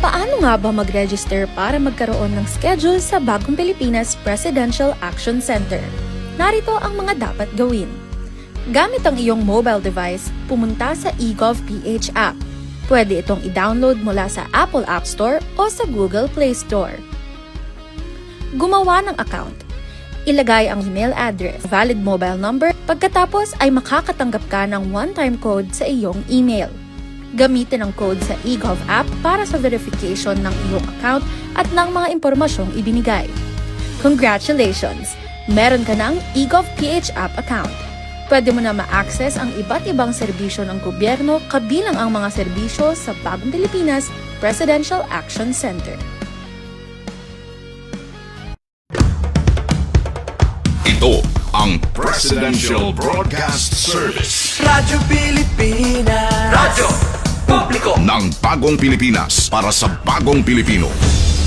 Paano nga ba mag-register para magkaroon ng schedule sa Bagong Pilipinas Presidential Action Center? Narito ang mga dapat gawin. Gamit ang iyong mobile device, pumunta sa eGovPH app. Pwede itong i-download mula sa Apple App Store o sa Google Play Store. Gumawa ng account. Ilagay ang email address, valid mobile number, pagkatapos ay makakatanggap ka ng one-time code sa iyong email. Gamitin ang code sa eGov app para sa verification ng iyong account at ng mga impormasyong ibinigay. Congratulations! Meron ka ng eGovPH app account. Pwede mo na ma-access ang iba't ibang serbisyo ng gobyerno kabilang ang mga serbisyo sa Bagong Pilipinas Presidential Action Center. Ito ang Presidential Broadcast Service. Radyo Pilipinas. Radyo Publiko Ng Bagong Pilipinas para sa Bagong Pilipino.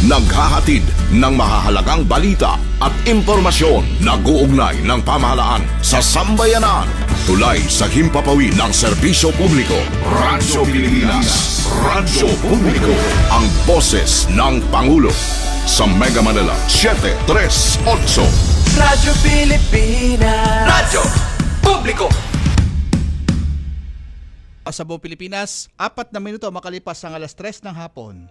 Naghahatid ng mahahalagang balita at impormasyon na guugnay ng pamahalaan sa sambayanan. Tulay sa himpapawid ng serbisyo publiko. Radyo Pilipinas. Radyo Publiko. Ang boses ng Pangulo. Sa Mega Manila 738. Radyo Pilipinas. Radyo Publiko. Sa buong Pilipinas, 4 na minuto makalipas ang 3:00 ng hapon.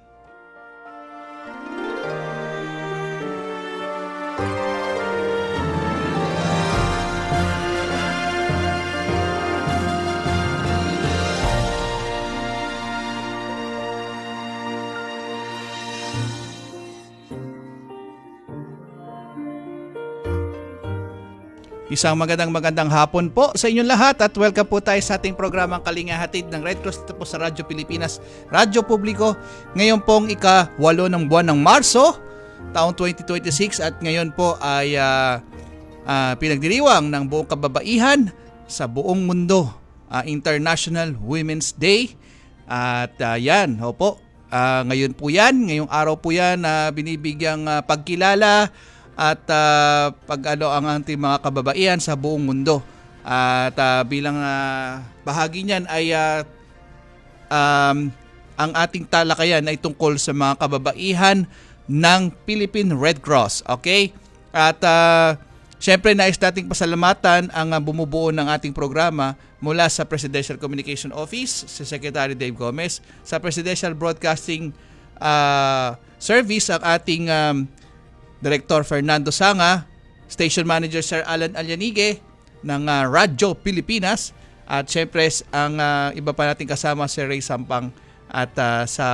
Isang magandang hapon po sa inyong lahat at welcome po tayo sa ating programang Kalinga Hatid ng Red Cross dito po sa Radyo Pilipinas, Radyo Publiko. Ngayon pong ika-8 ng buwan ng Marso, taong 2026 at ngayon po ay pinagdiriwang ng buong kababaihan sa buong mundo, International Women's Day. At yan, ngayon po yan, ngayong araw po yan, binibigyang pagkilala at ang ating mga kababaihan sa buong mundo. At bilang bahagi niyan ay ang ating talakayan ay tungkol sa mga kababaihan ng Philippine Red Cross. Okay? At syempre nais nating pasalamatan ang bumubuo ng ating programa mula sa Presidential Communication Office, si Secretary Dave Gomez, sa Presidential Broadcasting Service ang ating Director Fernando Sanga, Station Manager Sir Alan Alyanige ng Radyo Pilipinas, at syempre ang iba pa nating kasama si Ray Sampang, at sa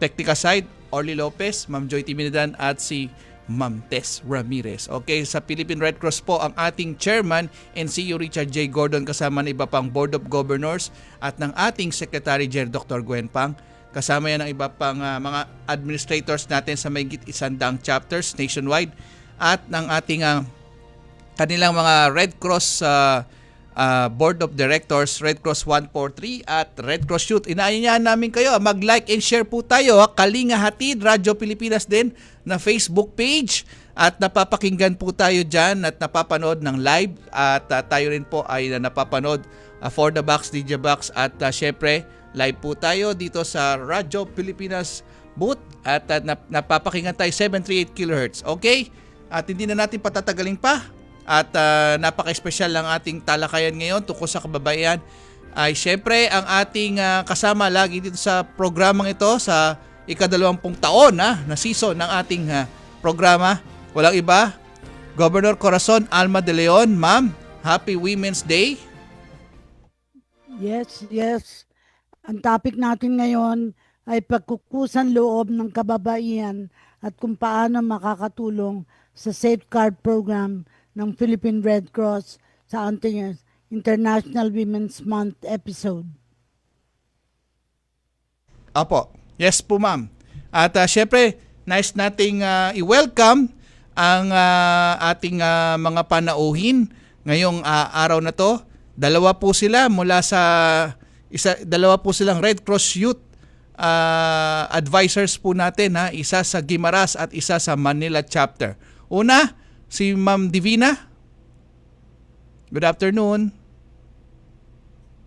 technical side Orly Lopez, Ma'am Joy Timidan at si Ma'am Tess Ramirez. Okay, sa Philippine Red Cross po ang ating Chairman NCU Richard J. Gordon kasama ng iba pang Board of Governors at ng ating Secretary Gen. Dr. Gwen Pang. Kasama yan ng iba pang mga administrators natin sa mahigit 100 chapters nationwide at ng ating kanilang mga Red Cross Board of Directors, Red Cross 143 at Red Cross Youth. Inaanyayahan namin kayo, mag-like and share po tayo. Kalinga Hatid, Radyo Pilipinas din na Facebook page at napapakinggan po tayo dyan at napapanood ng live at tayo rin po ay napapanood for the box, DJ Box at syempre live po tayo dito sa Radyo Pilipinas booth at napapakinggan tayo 738 kHz. Okay? At hindi na natin patatagalin pa at napaka-espesyal lang ating talakayan ngayon tungkol sa kababaihan ay syempre ang ating kasama lagi dito sa programang ito sa ika-20 taon na season ng ating programa. Walang iba, Governor Corazon Alma de Leon. Ma'am, Happy Women's Day. Yes. Ang topic natin ngayon ay pagkukusan loob ng kababaihan at kung paano makakatulong sa safeguard program ng Philippine Red Cross sa ating International Women's Month episode. Apo, yes po ma'am. At syempre, nice nating i-welcome ang ating mga panauhin ngayong araw na to. Dalawa po sila mula sa dalawa po silang Red Cross Youth advisors po natin, isa sa Guimaras at isa sa Manila chapter. Una, si Ma'am Divina. Good afternoon.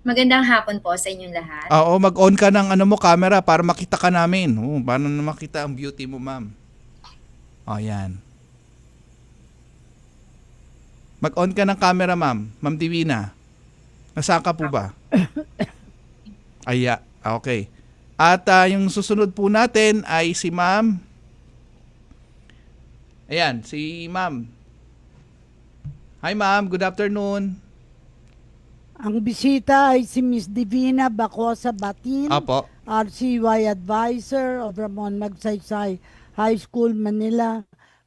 Magandang hapon po sa inyong lahat. Oo, mag-on ka ng camera para makita ka namin. Paano na makita ang beauty mo, ma'am? O, yan. Mag-on ka ng camera, ma'am. Ma'am Divina. Nasaan ka po ba? Aya, okay. At yung susunod po natin ay si ma'am. Ayan, si ma'am. Hi, ma'am. Good afternoon. Ang bisita ay si Miss Divina Bacosa Batin, Apo. RCY Advisor of Ramon Magsaysay High School, Manila,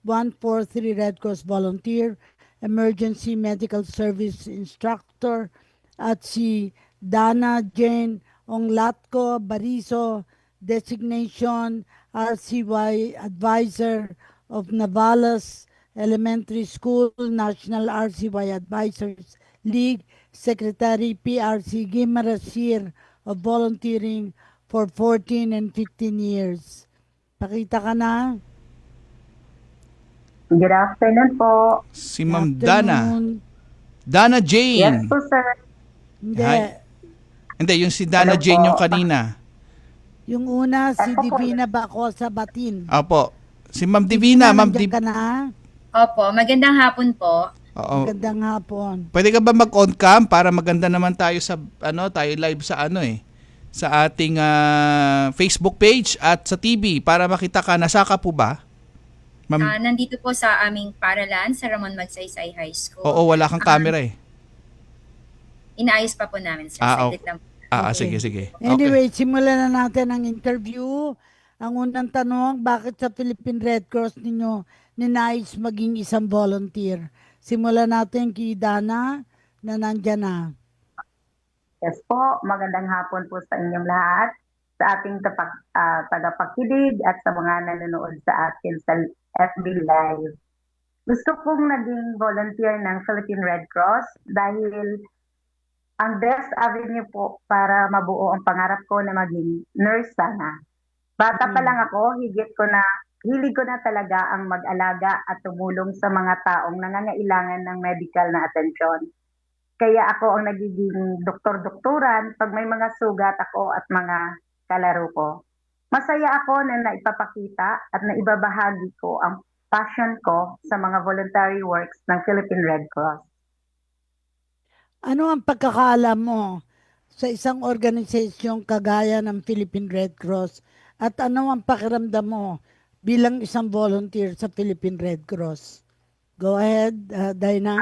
143 Red Cross Volunteer, Emergency Medical Service Instructor, at si Dana Jane Onglatco Bariso, Designation RCY Advisor of Navalas Elementary School, National RCY Advisors League, Secretary PRC Gimarasir of Volunteering for 14 and 15 years. Pakita ka na. Good afternoon po. Si ma'am Dana. Afternoon. Dana Yes Jane. po, sir. Hindi. Hi. Hindi, yung si Dana Hello Jane po. yung kanina. Yung una, si Ako po. Divina Bacosa Batin. Apo. Si Ma'am Divina. Ma'am Nandiyan ka Divina. na. Opo, magandang hapon po. Oo. Magandang hapon. Pwede ka ba mag-on cam para maganda naman tayo sa tayo live sa sa ating Facebook page at sa TV para makita ka. Nasa ka po ba? Ma'am, Nandito po sa aming paralan sa Ramon Magsaysay High School. oo, wala kang camera eh. Inaayos pa po namin, sir. Ah, Saglit lang po. Okay. Sige. Anyway, simulan na natin ang interview. Ang unang tanong, bakit sa Philippine Red Cross ninyo ninais maging isang volunteer? Simulan natin kay Dana na nandyan na. Yes po. Magandang hapon po sa inyong lahat, sa ating tagapakinig at sa mga nanonood sa atin sa FB Live. Gusto kong naging volunteer ng Philippine Red Cross dahil ang best avenue po para mabuo ang pangarap ko na maging nurse sana. Bata pa lang ako, hilig ko na talaga ang mag-alaga at tumulong sa mga taong nangangailangan ng medical na atensyon. Kaya ako ang nagiging doktor-doktoran pag may mga sugat ako at mga kalaro ko. Masaya ako na naipapakita at naibabahagi ko ang passion ko sa mga voluntary works ng Philippine Red Cross. Ano ang pagkakaalam mo sa isang organisasyong kagaya ng Philippine Red Cross at ano ang pakiramdam mo bilang isang volunteer sa Philippine Red Cross? Go ahead, Dina.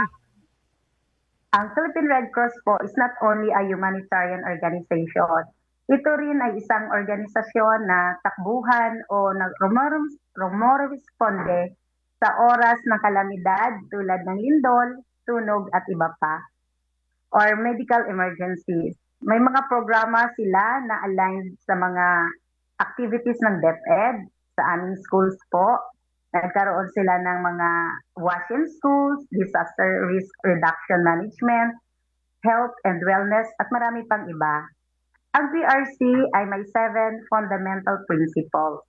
Ang Philippine Red Cross po is not only a humanitarian organization. Ito rin ay isang organisasyon na takbuhan o rumorresponde sa oras ng kalamidad tulad ng lindol, tunog at iba pa, or medical emergencies. May mga programa sila na aligned sa mga activities ng DepEd sa aming schools po. Nagkaroon sila ng mga wash-in schools, disaster risk reduction management, health and wellness, at marami pang iba. Ang PRC ay may 7 fundamental principles: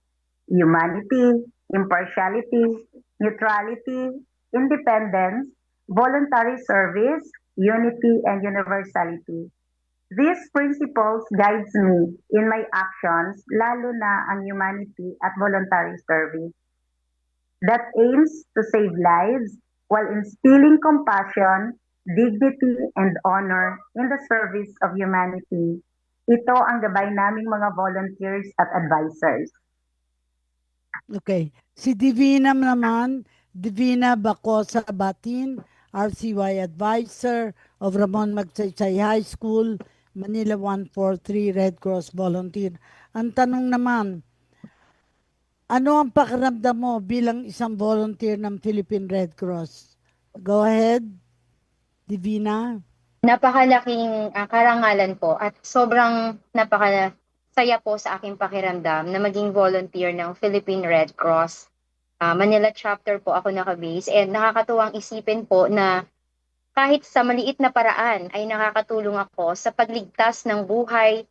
humanity, impartiality, neutrality, independence, voluntary service, unity, and universality. These principles guides me in my actions, lalo na ang humanity at voluntary service that aims to save lives while instilling compassion, dignity, and honor in the service of humanity. Ito ang gabay naming mga volunteers at advisors. Okay. Si Divina naman, Divina Bacosa Batin, RCY Advisor of Ramon Magsaysay High School, Manila 143 Red Cross Volunteer. Ang tanong naman, ano ang pakiramdam mo bilang isang volunteer ng Philippine Red Cross? Go ahead, Divina. Napakalaking karangalan po at sobrang napakasaya po sa aking pakiramdam na maging volunteer ng Philippine Red Cross. Manila chapter po ako nakabase and nakakatuwang isipin po na kahit sa maliit na paraan ay nakakatulong ako sa pagligtas ng buhay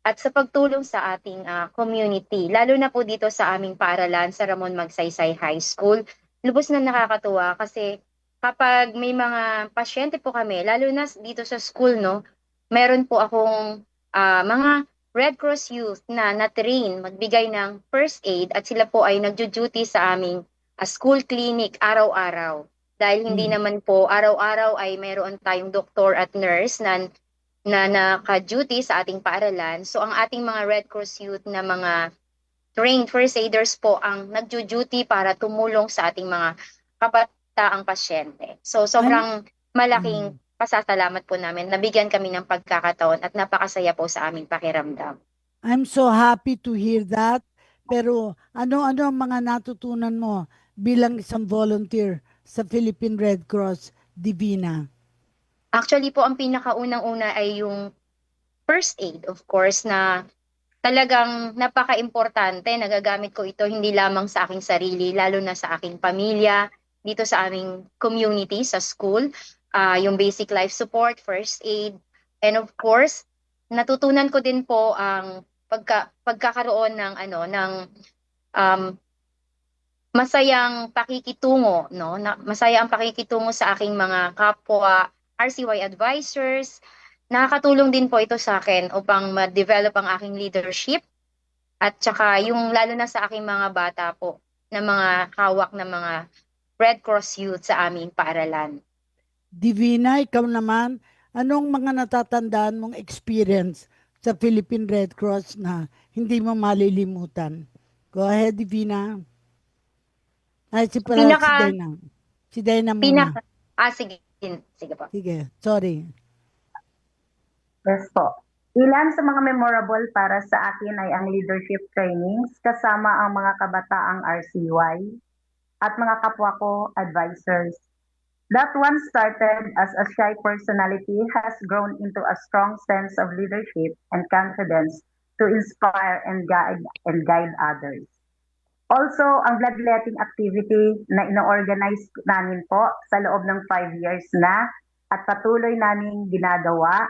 at sa pagtulong sa ating community. Lalo na po dito sa aming paaralan sa Ramon Magsaysay High School. Lubos na nakakatuwa kasi kapag may mga pasyente po kami, lalo na dito sa school, no, meron po akong mga Red Cross youth na na-train magbigay ng first aid at sila po ay nagjo-duty sa aming school clinic araw-araw. Dahil hindi naman po araw-araw ay mayroon tayong doktor at nurse na naka-duty sa ating paaralan. So ang ating mga Red Cross youth na mga trained first aiders po ang nagjo-duty para tumulong sa ating mga kabataang pasyente. So sobrang malaking pasasalamat po namin. Nabigyan kami ng pagkakataon at napakasaya po sa aming pakiramdam. I'm so happy to hear that. Pero ano-ano ang mga natutunan mo bilang isang volunteer sa Philippine Red Cross, Divina? Actually po, ang pinakaunang-una ay yung first aid, of course, na talagang napaka-importante. Nagagamit ko ito hindi lamang sa aking sarili, lalo na sa aking pamilya, dito sa aming community, sa school, yung basic life support, first aid, and of course, natutunan ko din po ang pagkakaroon ng masayang pakikitungo, no? Masaya ang pakikitungo sa aking mga kapwa RCY advisors. Nakakatulong din po ito sa akin upang ma-develop ang aking leadership at saka yung lalo na sa aking mga bata po na mga hawak na mga Red Cross youth sa aming paaralan. Divina, ikaw naman, anong mga natatandaan mong experience sa Philippine Red Cross na hindi mo malilimutan? Go ahead, Divina. Ay, si Dina. Si Dina muna. Sige po. Sige, sorry. Yes po. Ilan sa mga memorable para sa akin ay ang leadership trainings kasama ang mga kabataang RCY at mga kapwa ko advisors. That one started as a shy personality has grown into a strong sense of leadership and confidence to inspire and guide others. Also, ang bloodletting activity na ino-organize namin po sa loob ng 5 years na at patuloy namin ginagawa.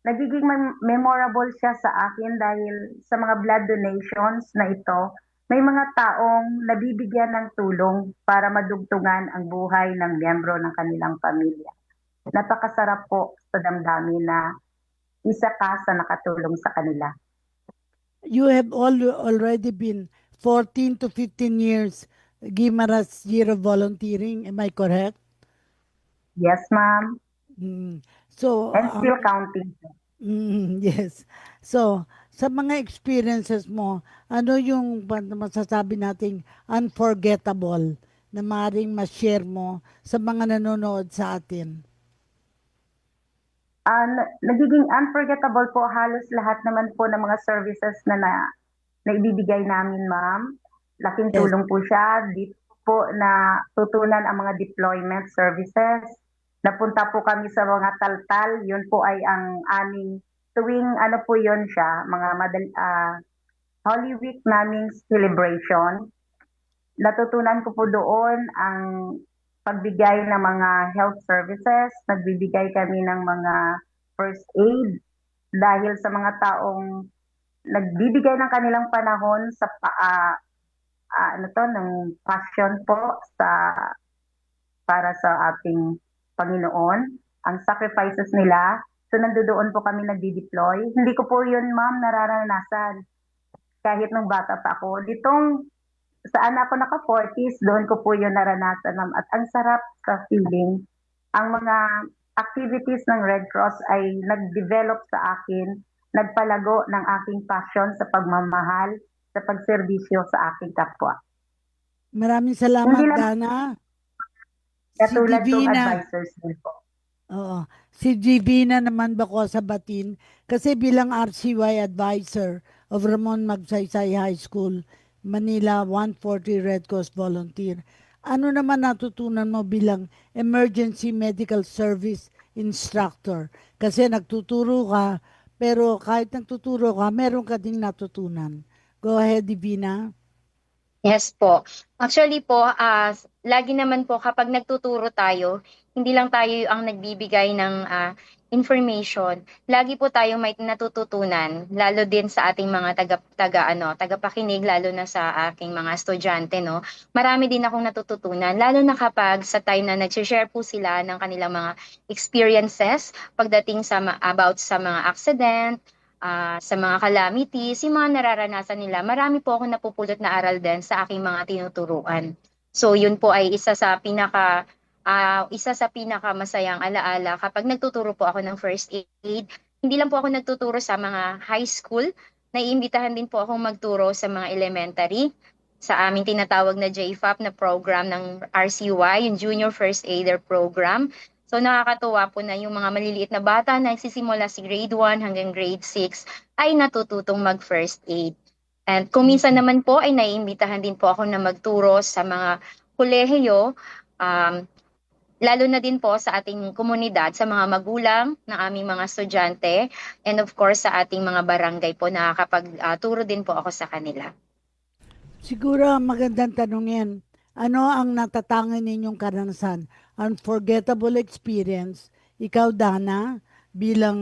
Nagiging memorable siya sa akin dahil sa mga blood donations na ito, may mga taong nabibigyan ng tulong para madugtungan ang buhay ng miyembro ng kanilang pamilya. Napakasarap po sa damdamin na isa ka sa nakatulong sa kanila. You have already been 14 to 15 years Guimaras year of volunteering. Am I correct? Yes, ma'am. So, And still counting. yes. So, sa mga experiences mo, ano yung masasabi nating unforgettable na maaaring ma-share mo sa mga nanonood sa atin? Nagiging unforgettable po halos lahat naman po ng mga services na ibibigay namin, ma'am. Laking Yes. tulong po siya. Dito po na tutunan ang mga deployment services. Napunta po kami sa mga taltal. Yun po ay ang aming tuwing ano po yun siya, mga Holy Week naming celebration. Natutunan ko po doon ang pagbigay ng mga health services. Nagbibigay kami ng mga first aid dahil sa mga taong nagbibigay ng kanilang panahon sa ng passion po para sa ating Panginoon, ang sacrifices nila. So nandoon po kami nagdi-deploy. Hindi ko po yun, ma'am, nararanasan kahit nung bata pa ako. Ditong saan ako naka-40s, doon ko po yun naranasan, ma'am. At ang sarap sa feeling. Ang mga activities ng Red Cross ay nag-develop sa akin, nagpalago ng aking passion sa pagmamahal, sa pagserbisyo sa aking kapwa. Maraming salamat, Hindi lang- Dana. Katulad ng Divina. advisors din po. Oo. Si Divina naman ba ko sabatin? Kasi bilang RCY advisor of Ramon Magsaysay High School, Manila 140 Red Cross Volunteer, ano naman natutunan mo bilang Emergency Medical Service Instructor? Kasi nagtuturo ka, pero kahit nagtuturo ka, meron ka ding natutunan. Go ahead, Divina. Yes po. Actually po, lagi naman po kapag nagtuturo tayo, hindi lang tayo ang nagbibigay ng information, lagi po tayong may natututunan, lalo din sa ating mga tagapakinig, lalo na sa aking mga estudyante, no. Marami din akong natututunan, lalo na kapag sa time na nag-share po sila ng kanilang mga experiences pagdating about sa mga accident, sa mga calamities, yung mga nararanasan nila. Marami po akong napupulot na aral din sa aking mga tinuturuan. So yun po ay isa sa pinakamasayang alaala kapag nagtuturo po ako ng first aid. Hindi lang po ako nagtuturo sa mga high school, naiimbitahan din po akong magturo sa mga elementary, sa aming tinatawag na JFAP na program ng RCY, yung Junior First Aider Program. So nakakatuwa po na yung mga maliliit na bata na nagsisimula si grade 1 hanggang grade 6 ay natututong mag-first aid. And kung minsan naman po ay naiimbitahan din po ako na magturo sa mga kolehiyo, lalo na din po sa ating komunidad, sa mga magulang ng aming mga estudyante, and of course sa ating mga barangay po, nakakapagturo din po ako sa kanila. Siguro magandang tanong yan. Ano ang natatangin ninyong karanasan? Unforgettable experience. Ikaw, Dana, bilang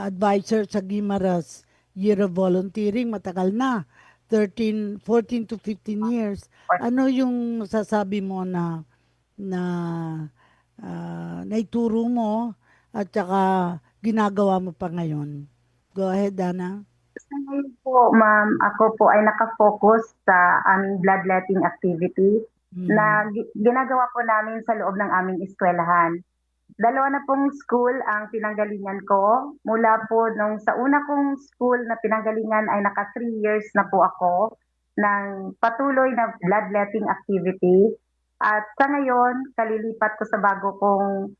advisor sa Guimaras Year of Volunteering, matagal na, 14 to 15 years. Ano yung sasabi mo na naituro mo at saka ginagawa mo pa ngayon? Go ahead, Dana. Sa ngayon po, ma'am, ako po ay nakafocus sa aming bloodletting activity na ginagawa po namin sa loob ng aming eskwelahan. 2 na pong school ang pinanggalingan ko. Mula po nung sa una kong school na pinanggalingan ay naka 3 years na po ako ng patuloy na bloodletting activity. At sa ngayon, kalilipat ko sa bago kong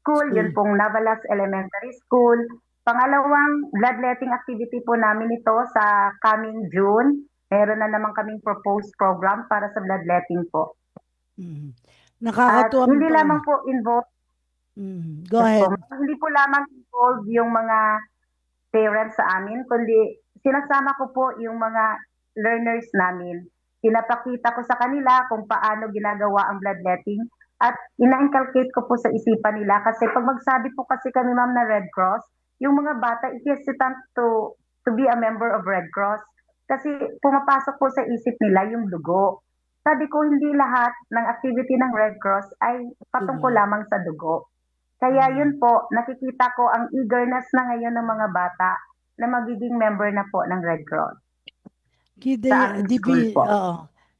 school, yun pong Navalas Elementary School. Pangalawang bloodletting activity po namin ito sa coming June. Meron na naman kaming proposed program para sa bloodletting po. Nakakatuwa. At hindi lamang po involved. Go ahead. Hindi po lamang involved yung mga parents sa amin, kundi sinasama ko po yung mga learners namin. Pinapakita ko sa kanila kung paano ginagawa ang bloodletting at ina-inculcate ko po sa isipan nila kasi pag magsabi po kasi kami, ma'am, na Red Cross, yung mga bata is hesitant to be a member of Red Cross kasi pumapasok po sa isip nila yung dugo. Sabi ko, hindi lahat ng activity ng Red Cross ay patungkol lamang sa dugo. Kaya yun po, nakikita ko ang eagerness na ngayon ng mga bata na magiging member na po ng Red Cross.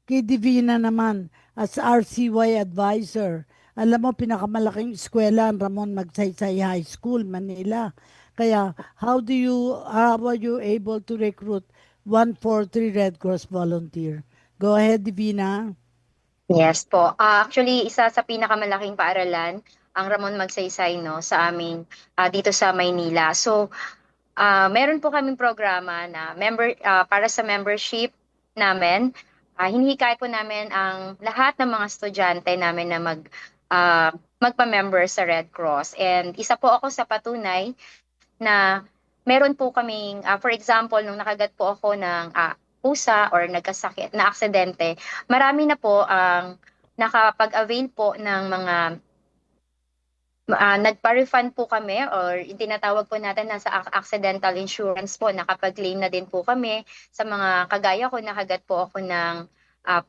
Kay Divina naman, as RCY advisor, alam mo, pinakamalaking eskwela ang Ramon Magsaysay High School, Manila. Kaya, how are you able to recruit 143 Red Cross volunteer? Go ahead, Divina. Yes po. Actually, isa sa pinakamalaking paaralan ang Ramon Magsaysay, no, sa amin dito sa Maynila. So, meron po kaming programa na para sa membership namin. Hinihikayat po namin ang lahat ng mga estudyante namin na magpa-member sa Red Cross. And isa po ako sa patunay na meron po kaming, for example, nung nakagat po ako ng pusa or nagkasakit na aksidente, marami na po ang nakapag-avail po ng mga nagpa-refund po kami or tinatawag po natin na sa accidental insurance po, nakapag-claim na din po kami sa mga kagaya ko, nakagat po ako ng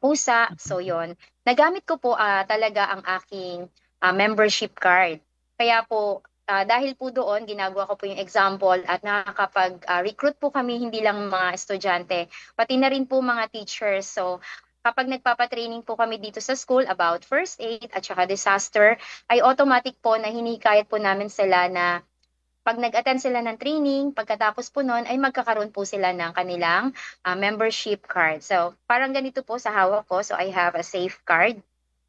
pusa. So yon, nagamit ko po talaga ang aking membership card. Kaya po, dahil po doon, ginagawa ko po yung example at nakakapag-recruit po kami, hindi lang mga estudyante, pati na rin po mga teachers. So, kapag nagpapatraining po kami dito sa school about first aid at saka disaster, ay automatic po na hinikayat po namin sila na pag nag-attend sila ng training, pagkatapos po nun ay magkakaroon po sila ng kanilang membership card. So, parang ganito po sa hawak ko. So, I have a safe card.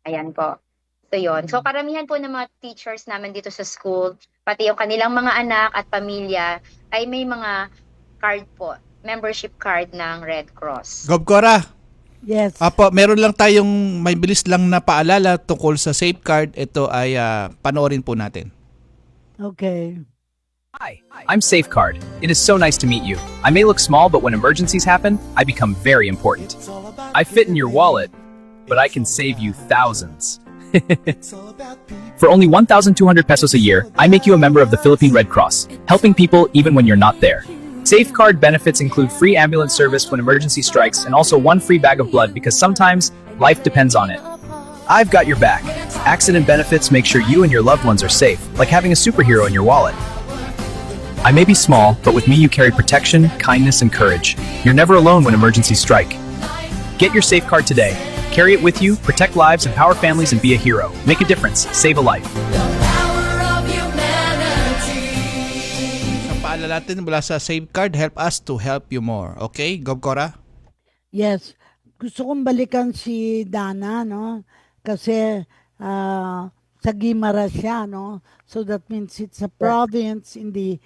Ayan po. So, yun. So, karamihan po ng mga teachers namin dito sa school, pati yung kanilang mga anak at pamilya, ay may mga card po, membership card ng Red Cross. Gobcora. Yes. Apo, meron lang tayong may bilis lang na paalala tungkol sa safeguard. Ito ay panoorin po natin. Okay. Hi, I'm Safeguard. It is so nice to meet you. I may look small, but when emergencies happen, I become very important. I fit in your wallet, but I can save you thousands. For only 1,200 pesos a year, I make you a member of the Philippine Red Cross, helping people even when you're not there. Safeguard benefits include free ambulance service when emergency strikes and also one free bag of blood because sometimes life depends on it. I've got your back. Accident benefits make sure you and your loved ones are safe, like having a superhero in your wallet. I may be small, but with me you carry protection, kindness, and courage. You're never alone when emergencies strike. Get your Safeguard today. Carry it with you, protect lives, empower families, and be a hero. Make a difference. Save a life. Isang paalala natin mula sa Safeguard, help us to help you more. Okay, Gob Cora? Yes. Gusto kong balikan si Dana, no? Kasi sa Guimaras siya, no? So that means it's a province in the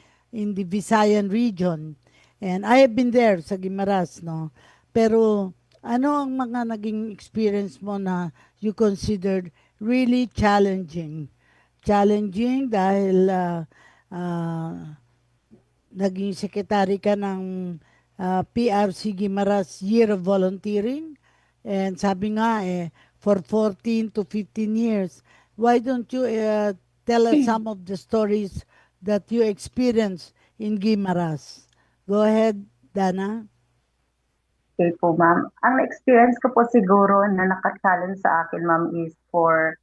Visayan region. And I have been there sa Guimaras, no? Pero ano ang mga naging experience mo na you considered really challenging? Challenging dahil naging secretary ka ng PRC Guimaras Year of Volunteering. And sabi nga for 14 to 15 years. Why don't you tell us some of the stories that you experienced in Guimaras? Go ahead, Dana. Okay po, ma'am. Ang experience ko po siguro na naka-challenge sa akin, ma'am, is for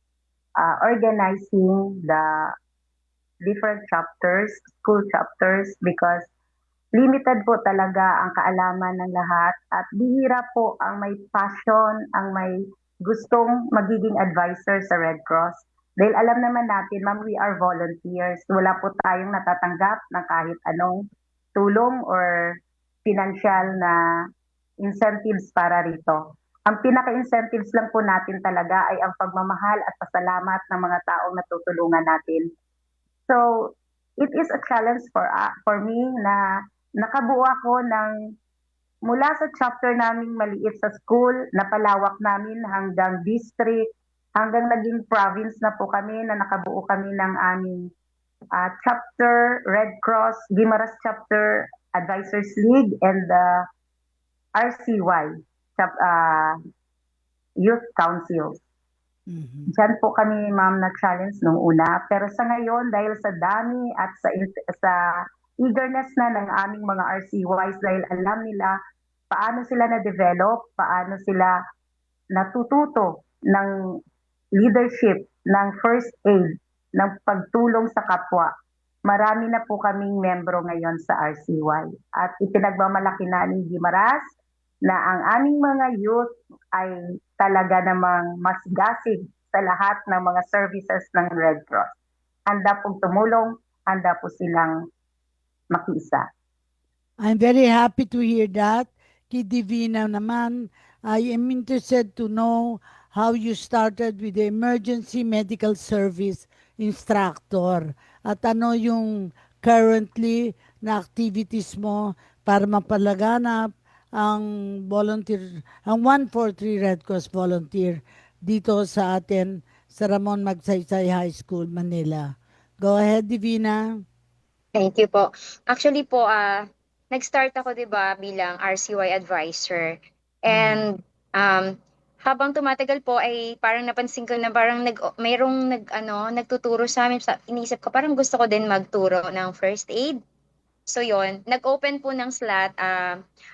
organizing the different chapters, school chapters, because limited po talaga ang kaalaman ng lahat at bihira po ang may passion, ang may gustong magiging advisor sa Red Cross. Dahil alam naman natin, ma'am, we are volunteers. Wala po tayong natatanggap ng kahit anong tulong or financial na incentives para rito. Ang pinaka-incentives lang po natin talaga ay ang pagmamahal at pasalamat ng mga taong natutulungan natin. So, it is a challenge for me na nakabuo ako ng mula sa chapter naming maliit sa school, napalawak namin hanggang district, hanggang naging province na po kami na nakabuo kami ng aming chapter, Red Cross, Guimaras Chapter Advisors League, and the RCY, Youth Councils. Diyan po kami, ma'am, na-challenge nung una. Pero sa ngayon, dahil sa dami at sa eagerness na ng aming mga RCYs, dahil alam nila paano sila na-develop, paano sila natututo ng leadership, ng first aid, ng pagtulong sa kapwa. Marami na po kaming membro ngayon sa RCY. At ipinagmamalaki na ni Guimaras na ang aming mga youth ay talaga namang mas gasig sa lahat ng mga services ng Red Cross. Handa pong tumulong, handa po silang makiisa. I'm very happy to hear that. Kay Divina naman, I am interested to know how you started with the emergency medical service instructor at ano yung currently na activities mo para mapalaganap ang volunteer, ang 143 Red Cross volunteer dito sa atin sa Ramon Magsaysay High School, Manila. Go ahead, Divina. Thank you po. Actually po, nag-start ako 'di ba bilang RCY advisor. And habang tumatagal po ay parang napansin ko na parang mayroong nagtuturo sa amin. Iniisip ko parang gusto ko din magturo ng first aid. So yon, nag-open po ng slot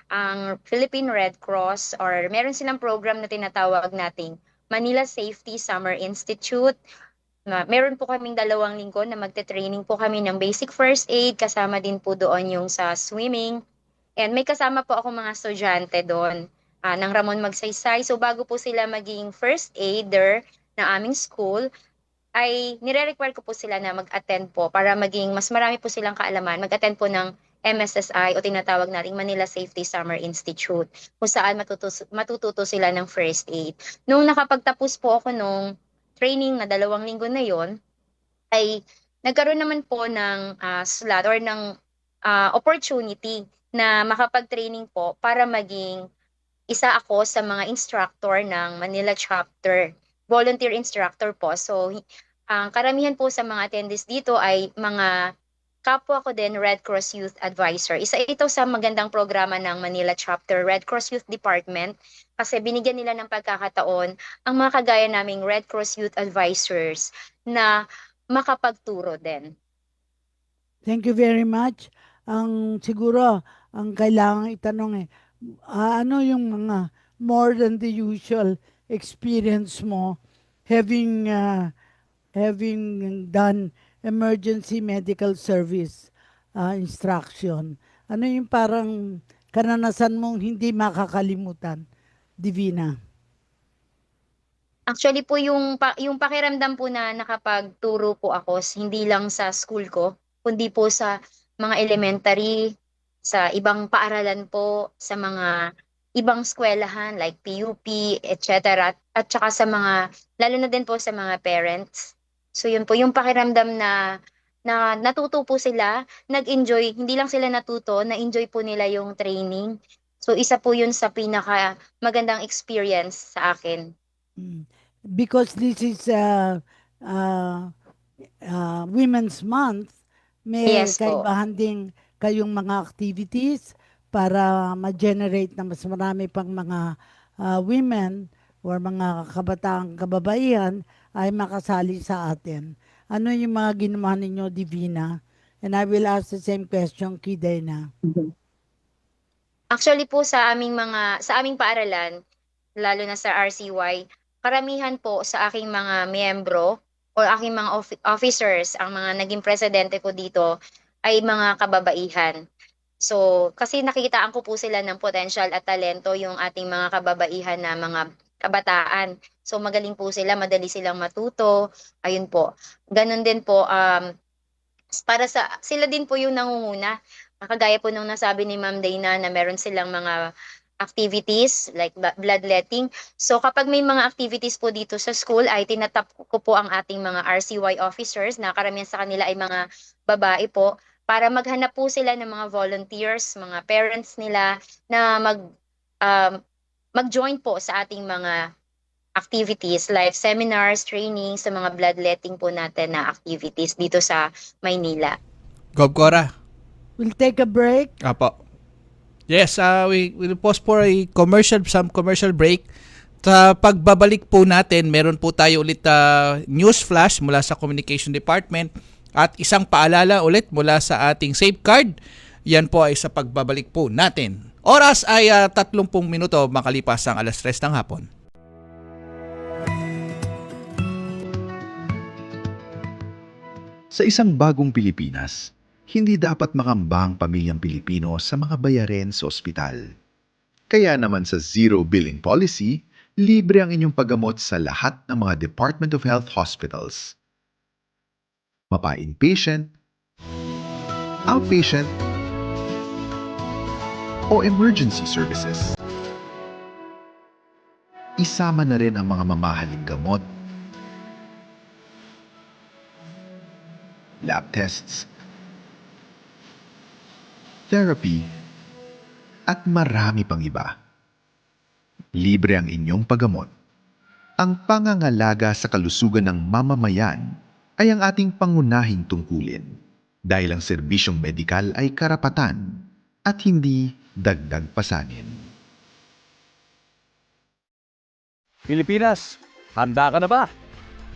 ang Philippine Red Cross, or meron silang program na tinatawag nating Manila Safety Summer Institute. Meron po kaming 2 linggo na magte-training po kami ng basic first aid, kasama din po doon yung sa swimming. And may kasama po ako mga estudyante doon ng Ramon Magsaysay. So bago po sila maging first aider ng aming school, ay nire-require ko po sila na mag-attend po para maging mas marami po silang kaalaman, mag-attend po ng MSSI o tinatawag nating Manila Safety Summer Institute, kung saan matututo sila ng first aid. Nung nakapagtapos po ako nung training na 2 linggo na yon, ay nagkaroon naman po ng slot or ng opportunity na makapag-training po para maging isa ako sa mga instructor ng Manila Chapter, volunteer instructor po. So, ang karamihan po sa mga attendees dito ay mga kapwa ko din Red Cross Youth Advisor. Isa ito sa magandang programa ng Manila Chapter Red Cross Youth Department kasi binigyan nila ng pagkakataon ang mga kagaya naming Red Cross Youth Advisors na makapagturo din. Thank you very much. Siguro, ang kailangan itanong ano yung mga more than the usual experience mo having done emergency medical service instruction? Ano yung parang karanasan mong hindi makakalimutan, Divina? Actually po yung pakiramdam po na nakapagturo po ako hindi lang sa school ko, kundi po sa mga elementary, sa ibang paaralan po, sa mga ibang eskwelahan like PUP, etc. At saka sa mga, lalo na din po sa mga parents. So yun po, yung pakiramdam na natuto po sila, nag-enjoy, hindi lang sila natuto, na-enjoy po nila yung training. So isa po yun sa pinaka magandang experience sa akin. Because this is Women's Month, may Yes po. kaibahan din kayong mga activities para ma-generate na mas marami pang mga women or mga kababaihan ay makasali sa atin. Ano yung mga ginawa ninyo, Divina? And I will ask the same question kay Dana. Actually po sa aming paaralan, lalo na sa RCY, karamihan po sa aking mga miyembro o aking mga officers, ang mga naging presidente ko dito ay mga kababaihan. So, kasi nakikitaan ko po sila ng potential at talento yung ating mga kababaihan na mga kabataan. So, magaling po sila, madali silang matuto. Ayun po. Ganon din po, sila din po yung nangunguna. Kagaya po nung nasabi ni Ma'am Dana na meron silang mga activities like bloodletting. So kapag may mga activities po dito sa school ay tinatap ko po ang ating mga RCY officers na karamihan sa kanila ay mga babae po para maghanap po sila ng mga volunteers, mga parents nila na mag-join po sa ating mga activities like seminars, trainings sa mga bloodletting po natin na activities dito sa Maynila. Gob Cora. We'll take a break. Apo. Yes, we will pause for some commercial break. Sa pagbabalik po natin, meron po tayo ulit news flash mula sa Communication Department at isang paalala ulit mula sa ating Safeguard. Yan po ay sa pagbabalik po natin. Oras ay 30 minuto makalipas ang 3:00 ng hapon. Sa isang bagong Pilipinas, hindi dapat makamba ang pamilyang Pilipino sa mga bayarin sa ospital. Kaya naman sa Zero Billing Policy, libre ang inyong paggamot sa lahat ng mga Department of Health hospitals. Mapa-inpatient, outpatient, o emergency services. Isama na rin ang mga mamahaling gamot, lab tests, therapy, at marami pang iba. Libre ang inyong paggamot. Ang pangangalaga sa kalusugan ng mamamayan ay ang ating pangunahing tungkulin dahil ang serbisyong medikal ay karapatan at hindi dagdag pasanin. Pilipinas, handa ka na ba?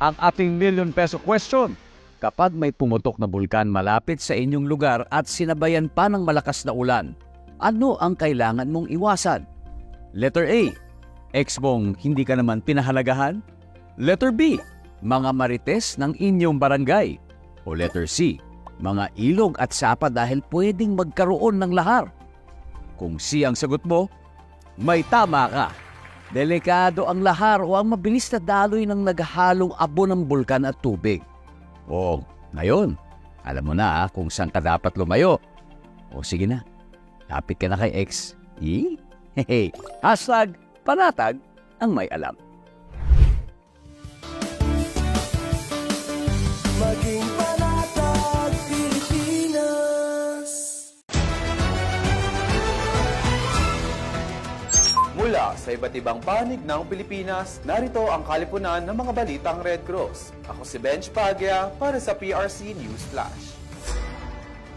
Ang ating million peso question. Kapag may pumutok na bulkan malapit sa inyong lugar at sinabayan pa ng malakas na ulan, ano ang kailangan mong iwasan? Letter A, ex mong hindi ka naman pinahalagahan? Letter B, mga marites ng inyong barangay? O letter C, mga ilog at sapa dahil pwedeng magkaroon ng lahar? Kung C ang sagot mo, may tama ka. Delikado ang lahar o ang mabilis na daloy ng naghahalong abo ng bulkan at tubig. O, ngayon, alam mo na kung saan ka dapat lumayo. O sige na, lapit ka na kay X. Hehe, #panatag ang may alam. Maging panatag Pilipinas. Mula sa iba't ibang panig ng Pilipinas, narito ang kalipunan ng mga balitang Red Cross. Ako si Benj Pagya para sa PRC News Flash.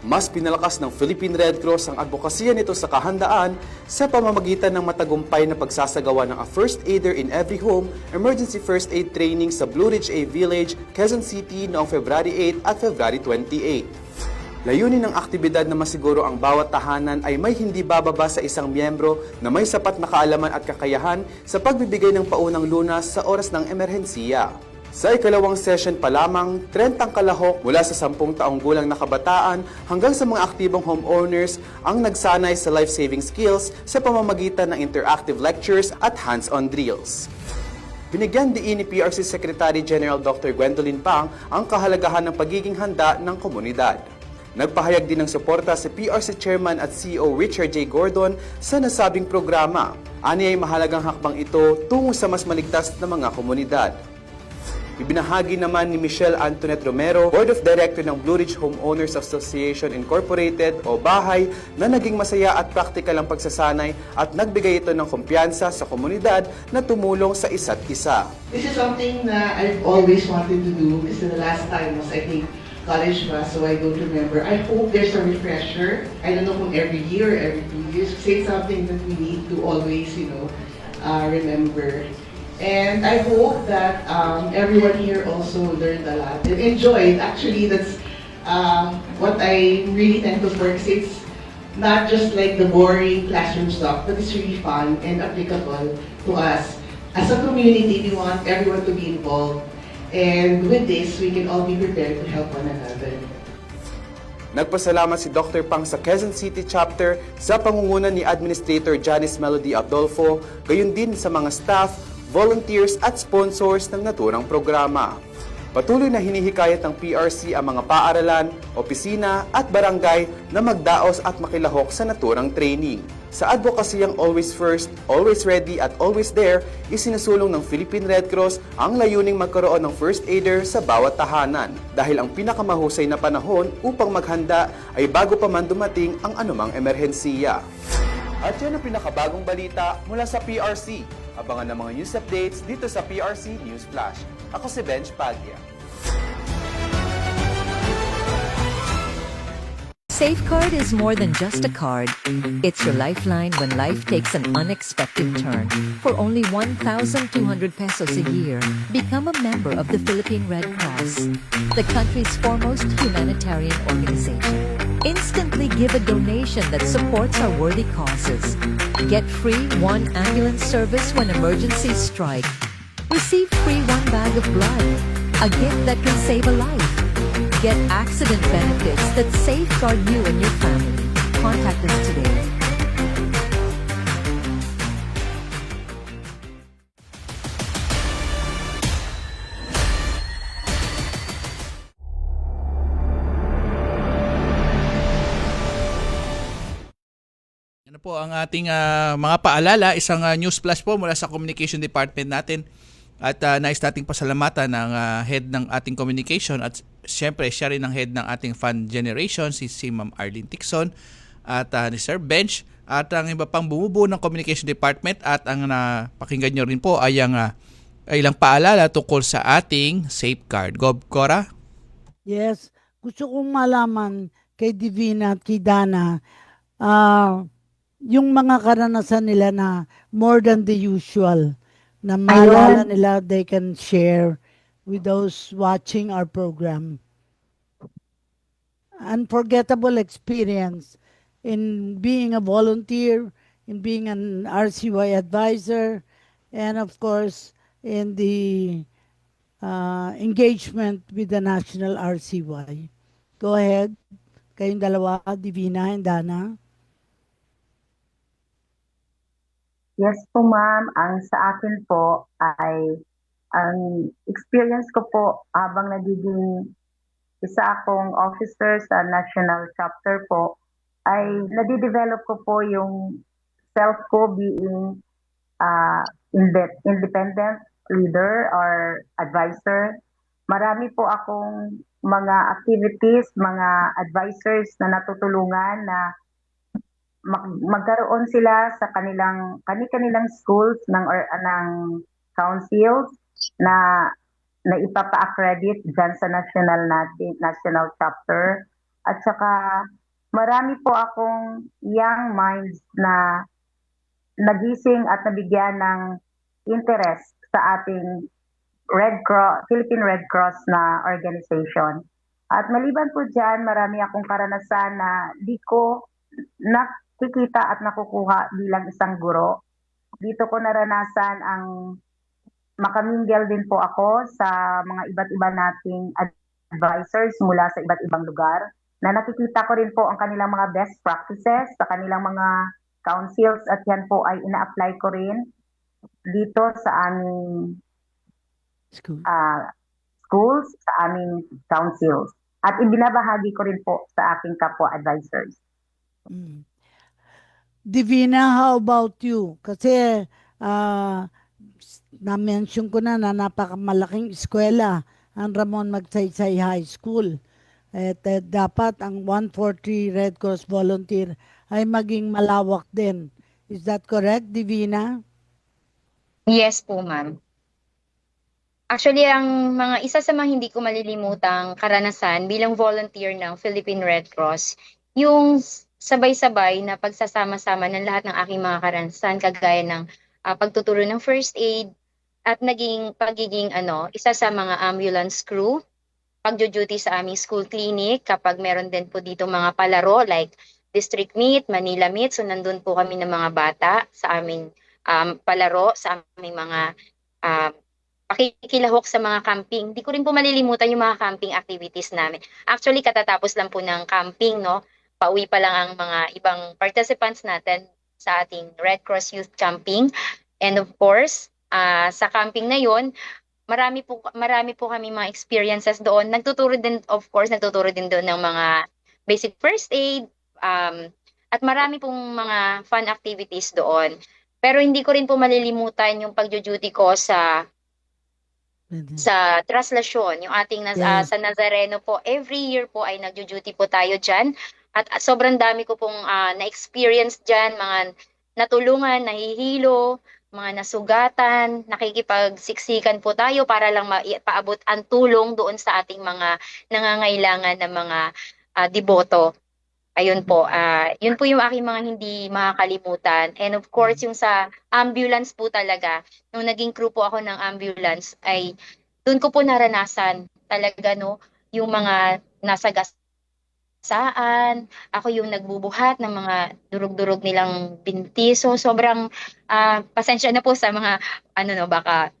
Mas pinalakas ng Philippine Red Cross ang advokasya nito sa kahandaan sa pamamagitan ng matagumpay na pagsasagawa ng a First Aider in Every Home Emergency First Aid Training sa Blue Ridge A Village, Quezon City noong February 8 at February 28. Layunin ng aktibidad na masiguro ang bawat tahanan ay may hindi bababa sa isang miyembro na may sapat na kaalaman at kakayahan sa pagbibigay ng paunang lunas sa oras ng emerhensiya. Sa ikalawang session pa lamang, 30 kalahok mula sa 10 taong gulang na kabataan hanggang sa mga aktibong homeowners ang nagsanay sa life-saving skills sa pamamagitan ng interactive lectures at hands-on drills. Binigyan diin ni PRC Secretary General Dr. Gwendolyn Pang ang kahalagahan ng pagiging handa ng komunidad. Nagpahayag din ng suporta si PRC Chairman at CEO Richard J. Gordon sa nasabing programa. Ani ay mahalagang hakbang ito tungo sa mas maligtas na mga komunidad. Ibinahagi naman ni Michelle Antoinette Romero, Board of Director ng Blue Ridge Homeowners Association Incorporated o BAHAY, na naging masaya at praktikal ang pagsasanay at nagbigay ito ng kumpiyansa sa komunidad na tumulong sa isa't isa. This is something na I've always wanted to do kasi the last time was, I think, college ba, so I don't remember. I hope there's a refresher. I don't know kung every year or every 2 years. Say something that we need to always, remember. And I hope that everyone here also learned a lot and enjoyed. Actually, that's what I really tend to focus. It's not just like the boring classroom stuff, but it's really fun and applicable to us. As a community, we want everyone to be involved. And with this, we can all be prepared to help one another. Nagpasalamat si Dr. Pang sa Quezon City Chapter sa pangunguna ni Administrator Janice Melody Adolfo, gayon din sa mga staff, volunteers at sponsors ng naturang programa. Patuloy na hinihikayat ng PRC ang mga paaralan, opisina at barangay na magdaos at makilahok sa naturang training. Sa advokasiyang Always First, Always Ready at Always There, isinusulong ng Philippine Red Cross ang layuning magkaroon ng first aider sa bawat tahanan dahil ang pinakamahusay na panahon upang maghanda ay bago pa man dumating ang anumang emerhensiya. At yan ang pinakabagong balita mula sa PRC. Abangan ng mga news updates dito sa PRC News Flash. Ako si Benj Paglia. Safeguard is more than just a card. It's your lifeline when life takes an unexpected turn. For only 1,200 pesos a year, become a member of the Philippine Red Cross, the country's foremost humanitarian organization. Instantly give a donation that supports our worthy causes. Get free 1 ambulance service when emergencies strike. Receive free 1 bag of blood, a gift that can save a life. Get accident benefits that safeguard you and your family. Contact us today. Ano po ang ating mga paalala, isang news flash po mula sa Communication Department natin. At nais nating pasalamatan ng head ng ating communication at siyempre siya rin ang head ng ating fund generation, si Ma'am Arlene Tixon at ni Sir Bench at ang iba pang bumubuo ng communication department at ang pakinggan nyo rin po ay ang ilang paalala tungkol sa ating safeguard. Gob Cora? Yes, gusto kong malaman kay Divina at kay Dana yung mga karanasan nila na more than the usual na maalala nila they can share with those watching our program. Unforgettable experience in being a volunteer, in being an RCY advisor, and of course in the engagement with the National RCY. Go ahead, kayong dalawa, Divina and Dana. Yes po ma'am, ang sa akin po ay ang experience ko po habang nagiging isa akong officer sa national chapter po ay nadidevelop ko po yung self ko being independent leader or advisor. Marami po akong mga activities, mga advisors na natutulungan na magkaroon sila sa kanilang schools ng councils na ipapa-accredit dyan sa national chapter at saka marami po akong young minds na nagising at nabigyan ng interest sa ating Philippine Red Cross na organization. At maliban po dyan, marami akong karanasan na di ko nakikita at nakukuha bilang isang guro. Dito ko naranasan ang makamingle din po ako sa mga iba't iba nating advisors mula sa iba't ibang lugar na nakikita ko rin po ang kanilang mga best practices sa kanilang mga councils at yan po ay ina-apply ko rin dito sa aming schools, sa aming councils. At ibinabahagi ko rin po sa aking kapwa advisors. Divina, how about you? Kasi na-mention ko na napakamalaking eskwela ang Ramon Magsaysay High School. At dapat ang 140 Red Cross volunteer ay maging malawak din. Is that correct, Divina? Yes po, ma'am. Actually, ang isa sa mga hindi ko malilimutang karanasan bilang volunteer ng Philippine Red Cross, yung sabay-sabay na pagsasama-sama ng lahat ng aking mga karanasan, kagaya ng pagtuturo ng first aid, at pagiging isa sa mga ambulance crew, pagjo-duty sa aming school clinic, kapag meron din po dito mga palaro like District Meet, Manila Meet, so nandun po kami ng mga bata sa aming palaro, sa aming mga pakikilahok sa mga camping. Hindi ko rin po malilimutan yung mga camping activities namin. Actually, katatapos lang po ng camping, no? Pauwi pa lang ang mga ibang participants natin sa ating Red Cross Youth Camping. And of course, sa camping na yon, marami po kami mga experiences doon. Nagtuturo din doon ng mga basic first aid, at marami pong mga fun activities doon. Pero hindi ko rin po malilimutan yung pagjo-duty ko sa traslasyon, yung ating sa Nazareno po. Every year po ay nagjo-duty po tayo dyan. At sobrang dami ko pong na-experience dyan, mga natulungan, nahihilo, mga nasugatan, nakikipagsiksikan po tayo para lang paabot ang tulong doon sa ating mga nangangailangan ng mga deboto. Ayun po, yun po yung aking mga hindi makakalimutan. And of course, yung sa ambulance po talaga, nung naging crew po ako ng ambulance, ay doon ko po naranasan talaga, no, yung mga nasa saan, ako yung nagbubuhat ng mga durug-durug nilang binti. So sobrang pasensya na po sa mga baka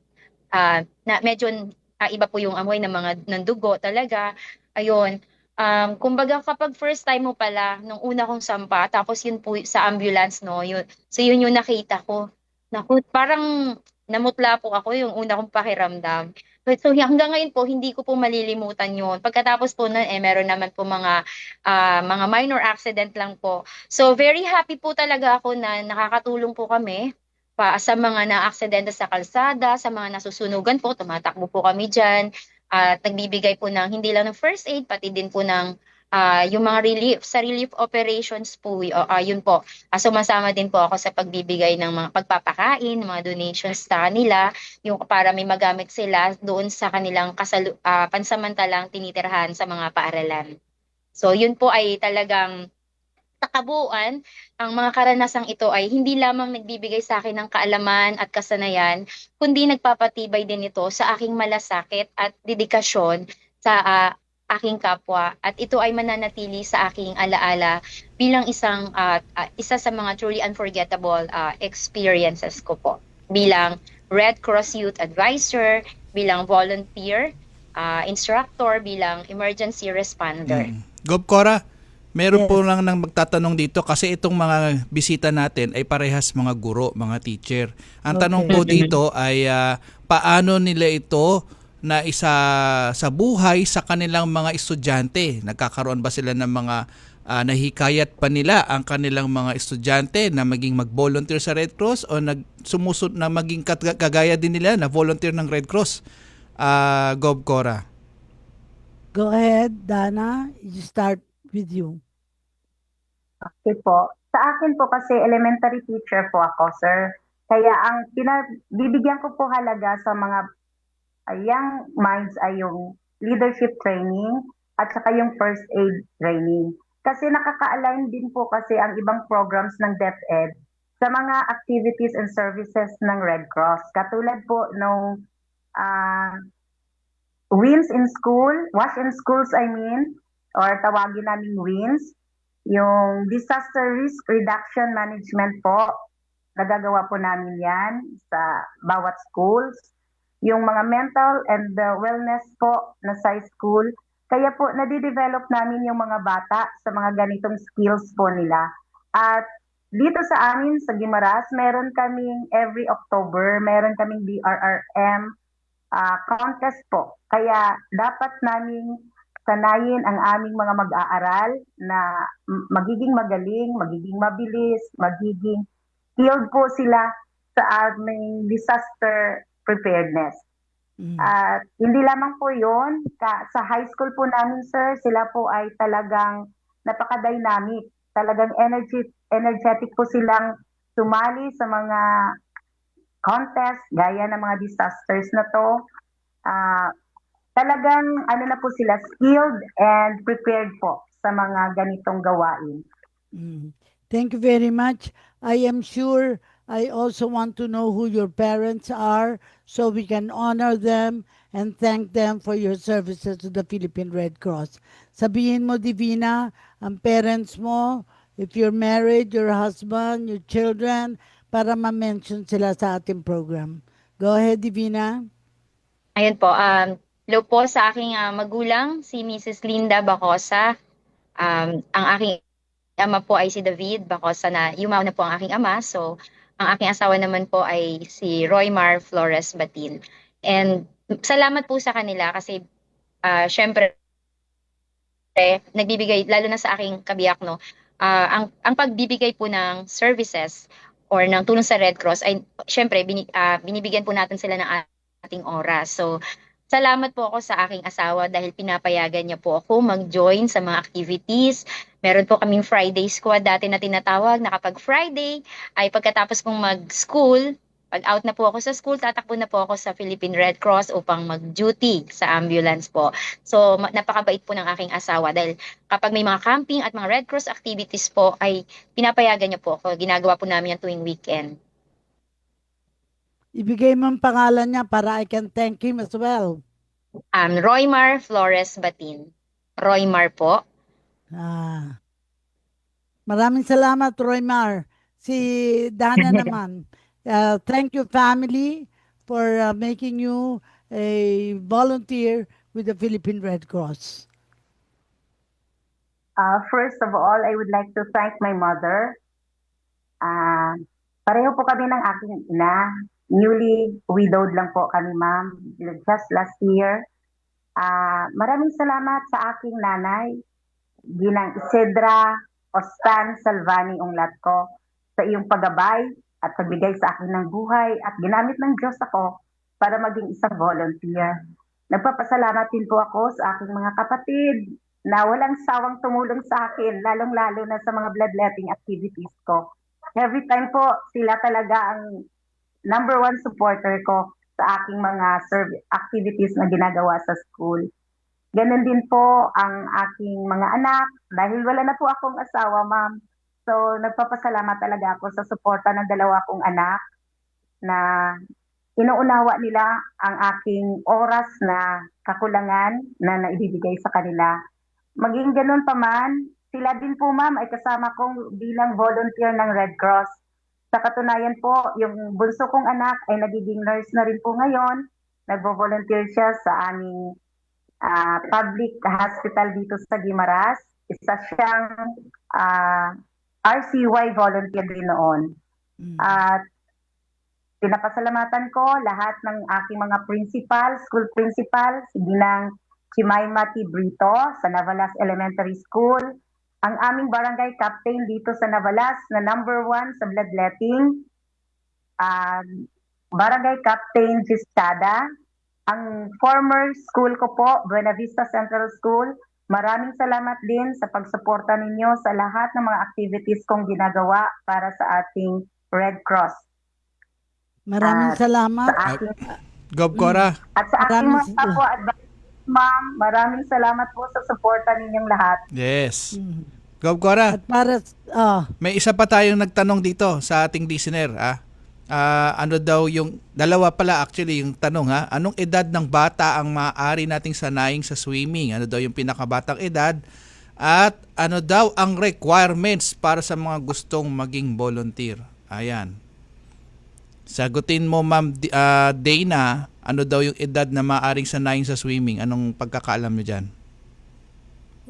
na medyo iba po yung amoy ng mga nandugo talaga. Ayun. Kumbaga kapag first time mo pala nung una kong sampa, tapos yun po sa ambulance, no, yun. So yun yung nakita ko. Naku, parang namutla po ako yung una kong pakiramdam. So hanggang ngayon po, hindi ko po malilimutan yun. Pagkatapos po nun, meron naman po mga minor accident lang po. So very happy po talaga ako na nakakatulong po kami sa mga na-aksidente sa kalsada, sa mga nasusunugan po, tumatakbo po kami dyan. At nagbibigay po ng hindi lang ng first aid, pati din po ng yung mga relief operations po, yun po. Sumasama din po ako sa pagbibigay ng mga pagpapakain, mga donations sa kanila, yung para may magamit sila doon sa kanilang pansamantalang tinitirhan sa mga paaralan. So yun po ay talagang kabuuan, ang mga karanasang ito ay hindi lamang nagbibigay sa akin ng kaalaman at kasanayan, kundi nagpapatibay din ito sa aking malasakit at dedikasyon sa aking kapwa, at ito ay mananatili sa aking alaala bilang isa sa mga truly unforgettable experiences ko po bilang Red Cross Youth Advisor, bilang volunteer, instructor, bilang emergency responder. Gob Cora, meron po lang nang magtatanong dito kasi itong mga bisita natin ay parehas mga guro, mga teacher. Ang tanong po dito ay paano nila ito na isa sa buhay sa kanilang mga estudyante? Nagkakaroon ba sila ng mga nahikayat pa nila ang kanilang mga estudyante na maging mag-volunteer sa Red Cross o sumusunod na maging kagaya din nila na volunteer ng Red Cross? Gob Cora. Go ahead, Dana. You start with you. Okay po. Sa akin po kasi elementary teacher po ako, sir. Kaya ang bibigyan ko po halaga sa mga young minds ay yung leadership training at saka yung first aid training. Kasi nakaka-align din po kasi ang ibang programs ng DepEd sa mga activities and services ng Red Cross. Katulad po nung Wins in School, Wash in Schools I mean, or tawagin namin WINS, yung Disaster Risk Reduction Management po, nagagawa po namin yan sa bawat schools. Yung mga mental and wellness po na sa school, kaya po nadidevelop namin yung mga bata sa mga ganitong skills po nila. At dito sa amin sa Guimaras, meron kaming every October, meron kaming DRRM contest po. Kaya dapat naming sanayin ang aming mga mag-aaral na magiging magaling, magiging mabilis, magiging skilled po sila sa aming disaster preparedness. At hindi lamang po yun, sa high school po namin, sir, sila po ay talagang napaka-dynamic. Talagang energetic po silang sumali sa mga contest, gaya ng mga disasters na to. Talagang ano na po sila, skilled and prepared po sa mga ganitong gawain. Thank you very much. I am sure I also want to know who your parents are so we can honor them and thank them for your services to the Philippine Red Cross. Sabihin mo, Divina, ang parents mo, if you're married, your husband, your children, para ma-mention sila sa ating program. Go ahead, Divina. Ayun po, hello po sa aking magulang, si Mrs. Linda Bacosa. Ang aking ama po ay si David Bacosa na yumaw na po ang aking ama. So, ang aking asawa naman po ay si Roymar Flores Batil. And salamat po sa kanila kasi syempre nagbibigay, lalo na sa aking kabiyak, no, ang pagbibigay po ng services or ng tulong sa Red Cross ay syempre binibigyan po natin sila ng ating oras. So, salamat po ako sa aking asawa dahil pinapayagan niya po ako mag-join sa mga activities. Meron po kaming Friday squad dati na tinatawag na kapag Friday ay pagkatapos kong mag-school, pag out na po ako sa school, tatakbo na po ako sa Philippine Red Cross upang mag-duty sa ambulance po. So, napakabait po ng aking asawa dahil kapag may mga camping at mga Red Cross activities po ay pinapayagan niya po ako. Ginagawa po namin yan tuwing weekend. Ibigay mo ang pangalan niya para I can thank him as well. Roymar Flores Batin. Roymar po. Maraming salamat, Roymar. Si Dana naman. Thank you, family, for making you a volunteer with the Philippine Red Cross. First of all, I would like to thank my mother. Pareho po kami ng aking ina. Newly widowed lang po kami, ma'am, just last year. Maraming salamat sa aking nanay, Ginang Isidra Ostan Salvani Unglat ko, sa iyong paggabay at pagbigay sa akin ng buhay at ginamit ng Diyos ako para maging isang volunteer. Nagpapasalamat din po ako sa aking mga kapatid na walang sawang tumulong sa akin, lalong-lalo na sa mga bloodletting activities ko. Every time po, sila talaga ang number one supporter ko sa aking mga activities na ginagawa sa school. Ganon din po ang aking mga anak, dahil wala na po akong asawa, ma'am. So, nagpapasalamat talaga ako sa suporta ng dalawa kong anak na inuunawa nila ang aking oras na kakulangan na naibibigay sa kanila. Maging ganon pa man, sila din po, ma'am, ay kasama kong bilang volunteer ng Red Cross. Sa katunayan po, yung bunso kong anak ay nagiging nurse na rin po ngayon. Nagvo-volunteer siya sa aming public hospital dito sa Guimaras. Isa siyang RCY volunteer din noon. At pinapasalamatan ko lahat ng aking mga principal, school principal, si Ginang Chimayma T. Brito sa Navalas Elementary School, ang aming barangay captain dito sa Navalas na number 1 sa bloodletting, barangay captain Gistada, ang former school ko po, Buena Vista Central School. Maraming salamat din sa pagsuporta ninyo sa lahat ng mga activities kong ginagawa para sa ating Red Cross. Maraming salamat. Gob Cora. At sa aking mga kapwa advisors, ma'am, maraming salamat po sa suporta ninyong lahat. Yes. Gob Cora, At para, may isa pa tayong nagtanong dito sa ating listener. Ano daw yung, dalawa pala actually yung tanong anong edad ng bata ang maaari nating sanayin sa swimming? Ano daw yung pinakabatang edad? At ano daw ang requirements para sa mga gustong maging volunteer? Ayan. Sagutin mo Ma'am Dana, ano daw yung edad na maaaring sanayin sa swimming? Anong pagkakaalam niyo dyan?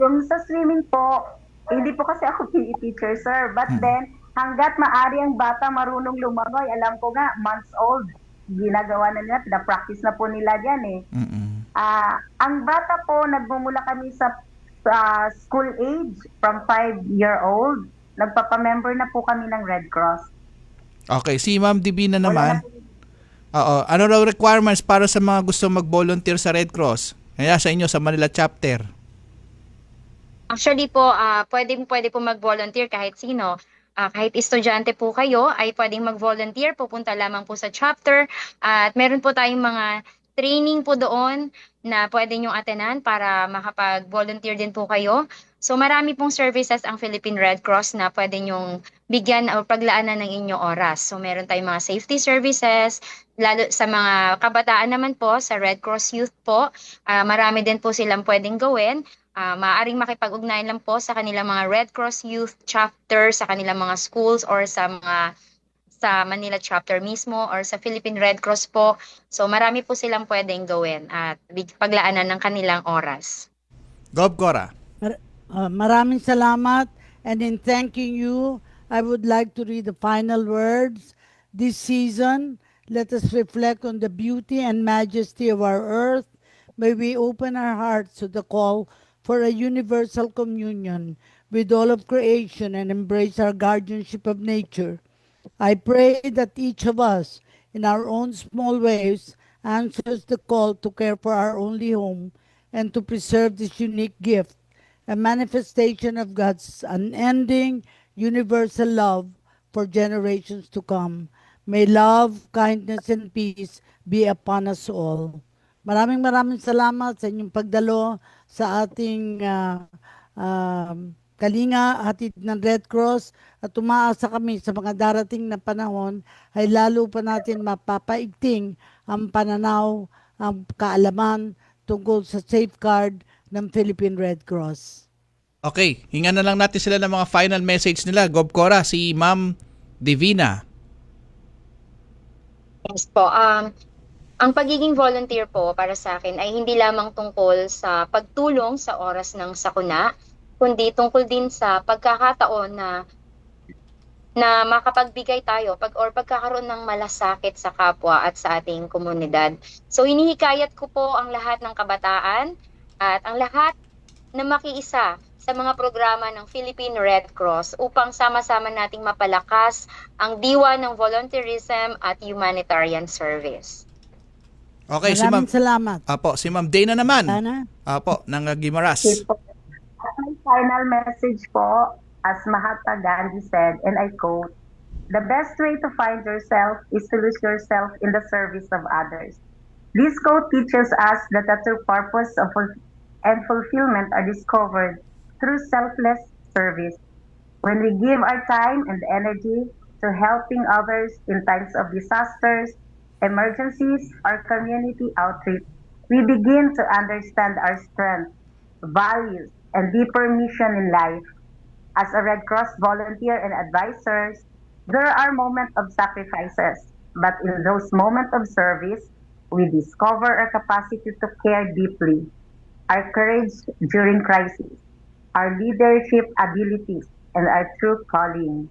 Yung sa swimming po, hindi po kasi ako PE teacher, sir. But then, hanggat maaari ang bata marunong lumangoy, alam ko nga, months old, ginagawa na nila, pina-practice na po nila dyan eh. Ang bata po, nagmumula kami sa school age, from 5-year-old, nagpapamember na po kami ng Red Cross. Okay, si Ma'am Divina naman. Oo, ano raw requirements para sa mga gusto mag-volunteer sa Red Cross? Kaya sa inyo, sa Manila chapter. Actually po, pwede po mag-volunteer kahit sino. Kahit estudyante po kayo, ay pwedeng mag-volunteer. Pupunta lamang po sa chapter. At meron po tayong mga training po doon na pwede nyong attenan para makapag-volunteer din po kayo. So marami pong services ang Philippine Red Cross na pwede nyong bigyan o paglaanan ng inyong oras. So meron tayong mga safety services, lalo sa mga kabataan naman po, sa Red Cross Youth po, marami din po silang pwedeng gawin. Maaaring makipag-ugnayan lang po sa kanilang mga Red Cross Youth chapter, sa kanilang mga schools or sa Manila chapter mismo or sa Philippine Red Cross po. So marami po silang pwedeng gawin at paglaanan ng kanilang oras. Gob Cora. maraming salamat. And in thanking you, I would like to read the final words. This season, let us reflect on the beauty and majesty of our earth. May we open our hearts to the call for a universal communion with all of creation and embrace our guardianship of nature. I pray that each of us, in our own small ways, answers the call to care for our only home and to preserve this unique gift, a manifestation of God's unending, universal love for generations to come. May love, kindness, and peace be upon us all. Maraming salamat sa inyong pagdalo sa ating Kalinga, hatid ng Red Cross, at umaasa kami sa mga darating na panahon ay lalo pa natin mapapaigting ang pananaw, ang kaalaman tungkol sa safeguard ng Philippine Red Cross. Okay, hingan na lang natin sila ng mga final message nila. Gob Cora, si Ma'am Divina. Yes po. Ang pagiging volunteer po para sa akin ay hindi lamang tungkol sa pagtulong sa oras ng sakuna, kundi tungkol din sa pagkakataon na makapagbigay tayo pagkakaroon ng malasakit sa kapwa at sa ating komunidad. So hinihikayat ko po ang lahat ng kabataan at ang lahat na makiisa sa mga programa ng Philippine Red Cross upang sama-sama nating mapalakas ang diwa ng volunteerism at humanitarian service. Okay, Maraming salamat. Apo, si Ma'am Dana naman. Dana? Apo, ng Guimaras. Ang final message po, as Mahatma Gandhi said, and I quote, "The best way to find yourself is to lose yourself in the service of others." This quote teaches us that the true purpose and fulfillment are discovered through selfless service. When we give our time and energy to helping others in times of disasters, emergencies, or community outreach, we begin to understand our strength, values, and deeper mission in life. As a Red Cross volunteer and advisors, there are moments of sacrifices, but in those moments of service, we discover our capacity to care deeply, our courage during crisis, our leadership abilities, and our true calling.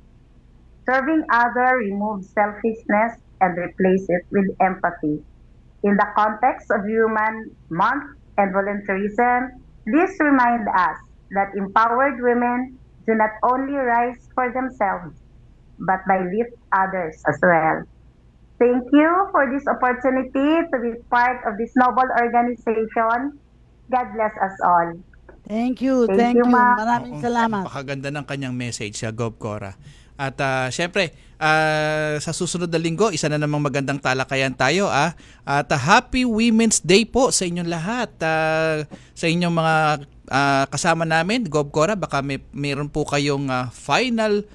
Serving others removes selfishness and replace it with empathy. In the context of Human Month and volunteerism, this reminds us that empowered women do not only rise for themselves, but by lift others as well. Thank you for this opportunity to be part of this noble organization. God bless us all. Thank you, Thank you, ma'am. Maraming salamat. Napakaganda ng kanyang message sa Gob Cora. At syempre, sa susunod na linggo, isa na namang magandang talakayan tayo. At Happy Women's Day po sa inyong lahat. Sa inyong mga kasama namin, Gov Cora, baka mayroon po kayong final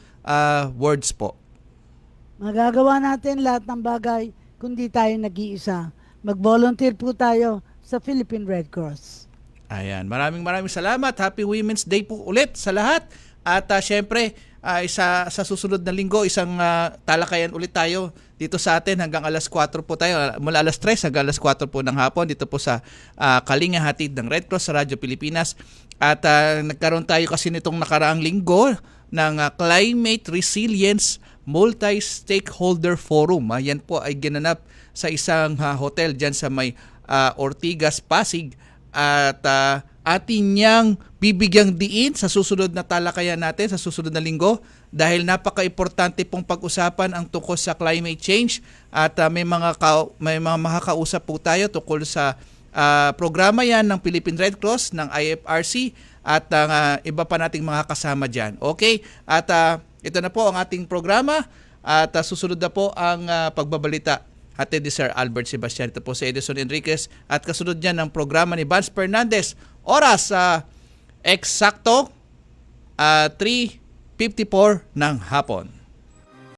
words po. Magagawa natin lahat ng bagay kundi tayo nag-iisa. Mag-volunteer po tayo sa Philippine Red Cross. Ayan, maraming salamat. Happy Women's Day po ulit sa lahat. At syempre, sa susunod na linggo, isang talakayan ulit tayo dito sa atin hanggang alas 4 po tayo. Mula alas 3 hanggang alas 4 po ng hapon dito po sa Kalinga Hatid ng Red Cross sa Radyo Pilipinas. At nagkaroon tayo kasi nitong nakaraang linggo ng Climate Resilience Multi-Stakeholder Forum. Yan po ay ginanap sa isang hotel dyan sa may Ortigas, Pasig. At atin niyang bibigyang diin sa susunod na talakayan natin sa susunod na linggo dahil napaka-importante pong pag-usapan ang tungkol sa climate change at may mga makakausap po tayo tungkol sa programa yan ng Philippine Red Cross, ng IFRC at iba pa nating mga kasama dyan. Okay? At ito na po ang ating programa at susunod na po ang pagbabalita. Hatid ni Sir Albert Sebastian. Ito po si Edison Enriquez at kasunod niya ng programa ni Vance Fernandez. Oras eksakto 3:54 ng hapon.